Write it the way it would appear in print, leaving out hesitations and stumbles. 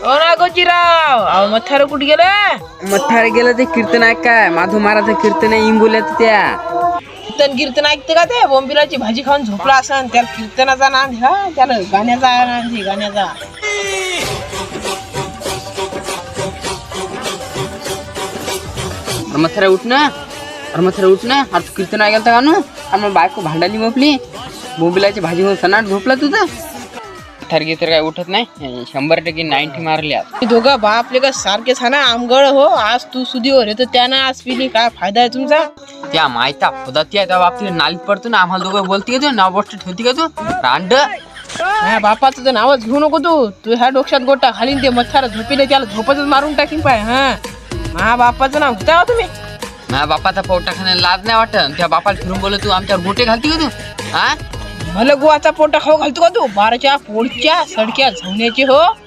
ओ ना गोजीराव अहो मथार कुठे गेलं? मठार गेलं ते कीर्तन ऐक काय माधव महाराज कीर्तन आहे इंगोल्यात त्या कीर्तन ऐकते का ते बोंबिलाची भाजी खाऊन झोपला असं त्याला कीर्तनाचा नाद हा त्याला गाण्याचा नाद आहे, गाण्याचा. मथारा उठ ना आता कीर्तन ऐकायला का नु मग बायको भांडाली मपली बोंबिलाची भाजी होऊन सनाट झोपला तुझं थरगी तर काय उठत नाही 100% 90 मारल्या दोघं बापले का सारखेच हा ना आमगळ हो आज तू सुदीवर येतो त्यानं आज पिली काय फायदा आहे तुमचा? त्या माहिता खुदा त्या बाबतीत नालीत पडतो ना आम्हाला दोघं बोलती का तू नाव गोष्ट ठेवती का तू रांड माझ्या बापाचं तर नावच घेऊ नको तू ह्या डोक्यात गोटा खालीन ते मथार झोपिले त्याला झोपतच मारून टाकीन पाय. हा माझ्या बापाचं नाव घेता हो तुम्ही? माझ्या बापाचा पोटा खाण्याला लाज नाही वाटत त्या बापाला फिरून बोलत तू आमच्यावर गोटे घालती का तू हा मला गुवाचा पोटा खाऊ घालतो का तू? बाराच्या पोळच्या सडक्या झवण्याची हो.